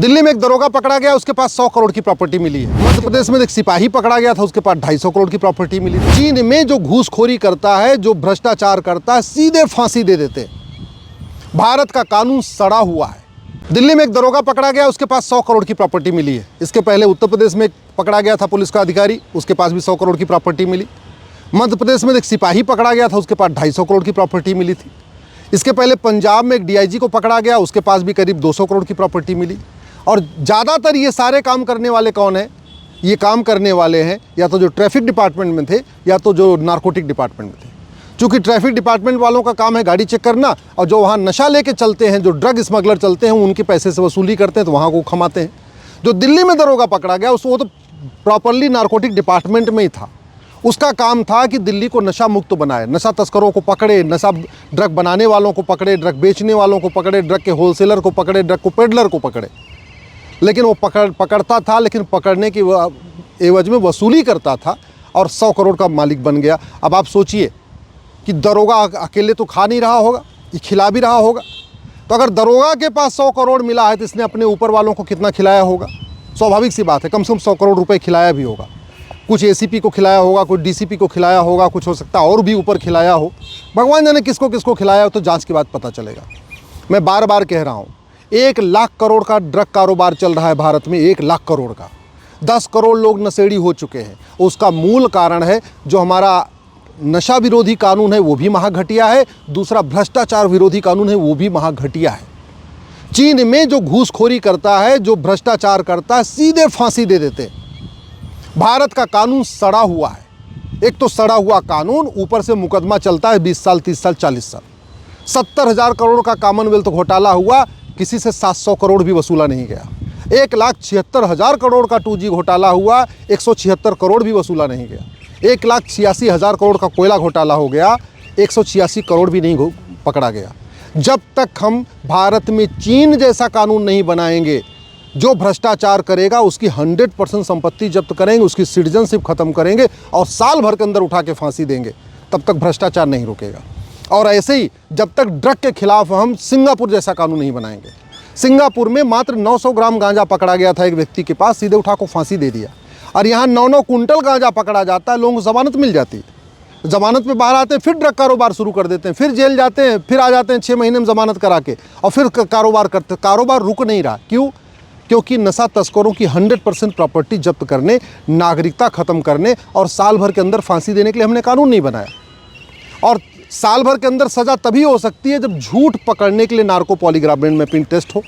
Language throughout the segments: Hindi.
दिल्ली में एक दरोगा पकड़ा गया, उसके पास 100 करोड़ की प्रॉपर्टी मिली है। मध्य प्रदेश में एक सिपाही पकड़ा गया था, उसके पास 250 करोड़ की प्रॉपर्टी मिली। चीन में जो घूसखोरी करता है, जो भ्रष्टाचार करता है, सीधे फांसी दे देते। भारत का कानून सड़ा हुआ है। दिल्ली में एक दरोगा पकड़ा गया, उसके पास 100 करोड़ की प्रॉपर्टी मिली है। इसके पहले उत्तर प्रदेश में एक पकड़ा गया था पुलिस का अधिकारी, उसके पास भी 100 करोड़ की प्रॉपर्टी मिली। मध्य प्रदेश में एक सिपाही पकड़ा गया था, उसके पास 250 करोड़ की प्रॉपर्टी मिली थी। इसके पहले पंजाब में एक डीआईजी को पकड़ा गया, उसके पास भी करीब 200 करोड़ की प्रॉपर्टी मिली। और ज़्यादातर ये सारे काम करने वाले कौन हैं? ये काम करने वाले हैं या तो जो ट्रैफिक डिपार्टमेंट में थे या तो जो नारकोटिक डिपार्टमेंट में थे। चूँकि ट्रैफिक डिपार्टमेंट वालों का काम है गाड़ी चेक करना, और जो वहाँ नशा लेके चलते हैं, जो ड्रग स्मगलर चलते हैं, उनके पैसे से वसूली करते हैं, तो वहाँ को खमाते हैं। जो दिल्ली में दरोगा पकड़ा गया, वो तो प्रॉपरली नारकोटिक डिपार्टमेंट में ही था। उसका काम था कि दिल्ली को नशा मुक्त बनाए, नशा तस्करों को पकड़े, नशा ड्रग बनाने वालों को पकड़े, ड्रग बेचने वालों को पकड़े, ड्रग के होलसेलर को पकड़े, ड्रग को पेडलर को पकड़े। लेकिन वो पकड़ता था, लेकिन पकड़ने की एवज में वसूली करता था और 100 करोड़ का मालिक बन गया। अब आप सोचिए कि दरोगा अकेले तो खा नहीं रहा होगा, ये खिला भी रहा होगा। तो अगर दरोगा के पास 100 करोड़ मिला है तो इसने अपने ऊपर वालों को कितना खिलाया होगा? स्वाभाविक सी बात है, कम से कम 100 करोड़ रुपए खिलाया भी होगा। कुछ एसीपी को खिलाया होगा, कुछ डीसीपी को खिलाया होगा, कुछ हो सकता है और भी ऊपर खिलाया हो। भगवान जाने किसको किसको खिलाया हो, तो जांच के बाद पता चलेगा। मैं बार बार कह रहा हूँ, 1 लाख करोड़ का ड्रग कारोबार चल रहा है भारत में, 1 लाख करोड़ का। 10 करोड़ लोग नशेड़ी हो चुके हैं। उसका मूल कारण है जो हमारा नशा विरोधी कानून है, वो भी महाघटिया है। दूसरा, भ्रष्टाचार विरोधी कानून है, वो भी महाघटिया है। चीन में जो घूसखोरी करता है, जो भ्रष्टाचार करता है, सीधे फांसी दे देते। भारत का कानून सड़ा हुआ है। एक तो सड़ा हुआ कानून, ऊपर से मुकदमा चलता है 20 साल, 30 साल, 40 साल। 70,000 करोड़ का कॉमनवेल्थ घोटाला हुआ, किसी से 700 करोड़ भी वसूला नहीं गया। 1,76,000 करोड़ का 2G घोटाला हुआ, 176 करोड़ भी वसूला नहीं गया। 1,86,000 करोड़ का कोयला घोटाला हो गया, 186 करोड़ भी नहीं पकड़ा गया। जब तक हम भारत में चीन जैसा कानून नहीं बनाएंगे, जो भ्रष्टाचार करेगा उसकी 100% संपत्ति जब्त करेंगे, उसकी सिटीजनशिप खत्म करेंगे और साल भर के अंदर उठा के फांसी देंगे, तब तक भ्रष्टाचार नहीं रुकेगा। और ऐसे ही जब तक ड्रग के खिलाफ हम सिंगापुर जैसा कानून नहीं बनाएंगे। सिंगापुर में मात्र 900 ग्राम गांजा पकड़ा गया था एक व्यक्ति के पास, सीधे उठा को फांसी दे दिया। और यहाँ 9-9 कुंटल गांजा पकड़ा जाता है, लोगों को जमानत मिल जाती है। जमानत पे बाहर आते हैं, फिर ड्रग कारोबार शुरू कर देते हैं, फिर जेल जाते हैं, फिर आ जाते हैं 6 महीने में जमानत करा के, और फिर कारोबार करते। कारोबार रुक नहीं रहा। क्यों? क्योंकि नशा तस्करों की 100% प्रॉपर्टी जब्त करने, नागरिकता खत्म करने और साल भर के अंदर फांसी देने के लिए हमने कानून नहीं बनाया। और साल भर के अंदर सज़ा तभी हो सकती है जब झूठ पकड़ने के लिए narco polygraph brain mapping test हो।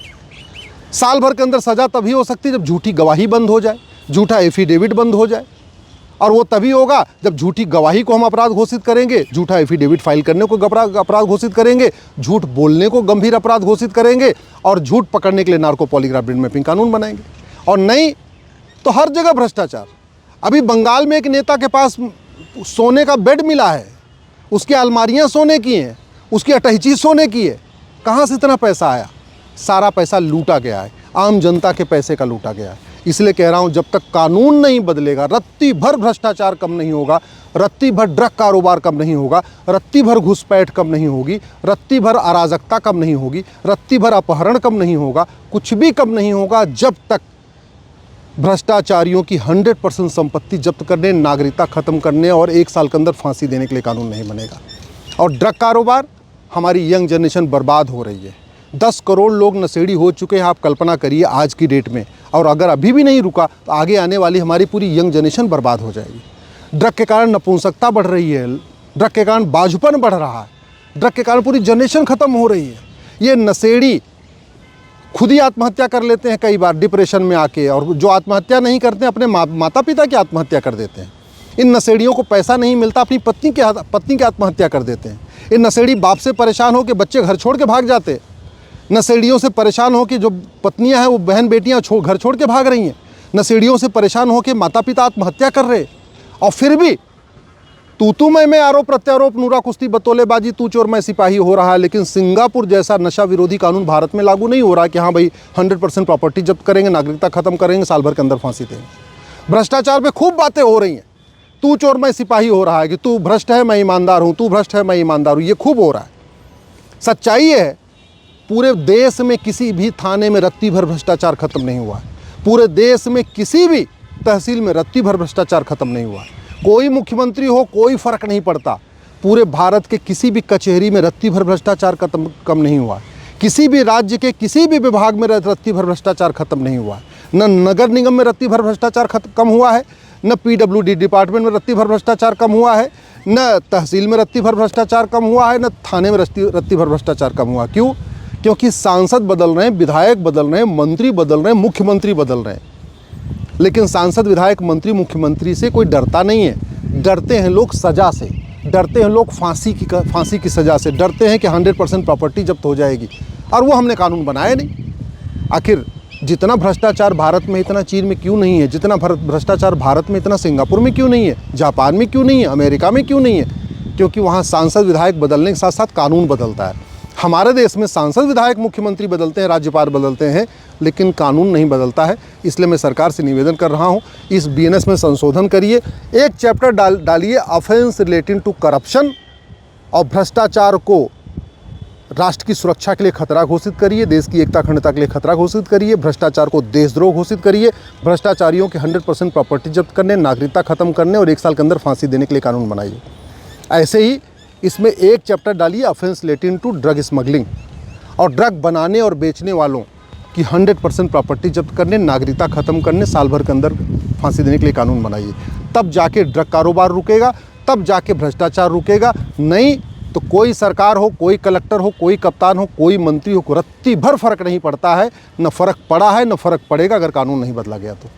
साल भर के अंदर सज़ा तभी हो सकती है जब झूठी गवाही बंद हो जाए, झूठा एफिडेविट बंद हो जाए। और वो तभी होगा जब झूठी गवाही को हम अपराध घोषित करेंगे, झूठा एफिडेविट फाइल करने को अपराध घोषित करेंगे, झूठ बोलने को गंभीर अपराध घोषित करेंगे, और झूठ पकड़ने के लिए नार्को पॉलीग्राफ ब्रेन मैपिंग कानून बनाएंगे। और नहीं तो हर जगह भ्रष्टाचार। अभी बंगाल में एक नेता के पास सोने का बेड मिला है, उसकी अलमारियां सोने की हैं, उसकी अटैची सोने की है। कहाँ से इतना पैसा आया? सारा पैसा लूटा गया है, आम जनता के पैसे का लूटा गया है। इसलिए कह रहा हूँ, जब तक कानून नहीं बदलेगा, रत्ती भर भ्रष्टाचार कम नहीं होगा, रत्ती भर ड्रग कारोबार कम नहीं होगा, रत्ती भर घुसपैठ कम नहीं होगी, रत्ती भर अराजकता कम नहीं होगी, रत्ती भर अपहरण कम नहीं होगा, कुछ भी कम नहीं होगा, जब तक भ्रष्टाचारियों की 100% संपत्ति जब्त करने, नागरिकता खत्म करने और 1 साल के अंदर फांसी देने के लिए कानून नहीं बनेगा। और ड्रग कारोबार, हमारी यंग जनरेशन बर्बाद हो रही है। 10 करोड़ लोग नशेड़ी हो चुके हैं, आप कल्पना करिए आज की डेट में। और अगर अभी भी नहीं रुका तो आगे आने वाली हमारी पूरी यंग जनरेशन बर्बाद हो जाएगी। ड्रग के कारण नपुंसकता बढ़ रही है, ड्रग के कारण बाजुपन बढ़ रहा है, ड्रग के कारण पूरी जनरेशन ख़त्म हो रही है। ये नशेड़ी खुद ही आत्महत्या कर लेते हैं कई बार डिप्रेशन में आके, और जो आत्महत्या नहीं करते हैं अपने माता पिता की आत्महत्या कर देते हैं। इन नशेड़ियों को पैसा नहीं मिलता, अपनी पत्नी की आत्महत्या कर देते हैं। इन नशेड़ी बाप से परेशान हो के बच्चे घर छोड़ के भाग जाते। नशेड़ियों से परेशान हो के जो पत्नियां हैं वो बहन बेटियां घर छोड़ के भाग रही हैं। नशेड़ियों से परेशान हो के माता पिता आत्महत्या कर रहे। और फिर भी तू मैं आरोप प्रत्यारोप, नूरा कुश्ती, बतौलेबाजी, तू चोर मैं सिपाही हो रहा है। लेकिन सिंगापुर जैसा नशा विरोधी कानून भारत में लागू नहीं हो रहा कि हाँ भाई 100% प्रॉपर्टी जब्त करेंगे, नागरिकता खत्म करेंगे, साल भर के अंदर फांसी देंगे। भ्रष्टाचार पे खूब बातें हो रही हैं। तू चोर मैं सिपाही हो रहा है कि तू भ्रष्ट है मैं ईमानदार हूँ, तू भ्रष्ट है मैं ईमानदार हूँ, ये खूब हो रहा है। सच्चाई है पूरे देश में किसी भी थाने में रत्ती भर भ्रष्टाचार खत्म नहीं हुआ है। पूरे देश में किसी भी तहसील में रत्ती भर भ्रष्टाचार खत्म नहीं हुआ है। कोई मुख्यमंत्री हो, कोई फर्क नहीं पड़ता, पूरे भारत के किसी भी कचहरी में रत्ती भर भ्रष्टाचार कम नहीं हुआ है। किसी भी राज्य के किसी भी विभाग में रत्ती भर भ्रष्टाचार खत्म नहीं हुआ है। न नगर निगम में रत्ती भर भ्रष्टाचार कम हुआ है, न PWD डिपार्टमेंट में रत्ती भर भ्रष्टाचार कम हुआ है, न तहसील में रत्ती भर भ्रष्टाचार कम हुआ है, न थाने में रत्ती भर भ्रष्टाचार कम हुआ। क्यों? क्योंकि सांसद बदल रहे हैं, विधायक बदल रहे हैं, मंत्री बदल रहे हैं, मुख्यमंत्री बदल रहे हैं। लेकिन सांसद, विधायक, मंत्री, मुख्यमंत्री से कोई डरता नहीं है। डरते हैं लोग सज़ा से, डरते हैं लोग फांसी की सज़ा से, डरते हैं कि 100% प्रॉपर्टी जब्त हो जाएगी। और वो हमने कानून बनाया नहीं। आखिर जितना भ्रष्टाचार भारत में इतना चीन में क्यों नहीं है? जितना भ्रष्टाचार भारत में इतना सिंगापुर में क्यों नहीं है? जापान में क्यों नहीं है? अमेरिका में क्यों नहीं है? क्योंकि वहाँ सांसद, विधायक बदलने के साथ साथ कानून बदलता है। हमारे देश में सांसद, विधायक, मुख्यमंत्री बदलते हैं, राज्यपाल बदलते हैं, लेकिन कानून नहीं बदलता है। इसलिए मैं सरकार से निवेदन कर रहा हूं, इस BNS में संशोधन करिए, एक चैप्टर डालिए ऑफेंस रिलेटिंग टू करप्शन, और भ्रष्टाचार को राष्ट्र की सुरक्षा के लिए खतरा घोषित करिए, देश की एकता अखंडता के लिए खतरा घोषित करिए, भ्रष्टाचार को देशद्रोह घोषित करिए, भ्रष्टाचारियों के 100% प्रॉपर्टी जब्त करने, नागरिकता खत्म करने और 1 साल के अंदर फांसी देने के लिए कानून बनाइए। ऐसे ही इसमें एक चैप्टर डालिए offence relating to drug smuggling, और ड्रग बनाने और बेचने वालों की 100% प्रॉपर्टी जब्त करने, नागरिकता खत्म करने, साल भर के अंदर फांसी देने के लिए कानून बनाइए। तब जाके ड्रग कारोबार रुकेगा, तब जाके भ्रष्टाचार रुकेगा। नहीं तो कोई सरकार हो, कोई कलेक्टर हो, कोई कप्तान हो, कोई मंत्री हो, रत्ती भर फर्क नहीं पड़ता है। न फर्क पड़ा है, न फर्क पड़ेगा अगर कानून नहीं बदला गया तो।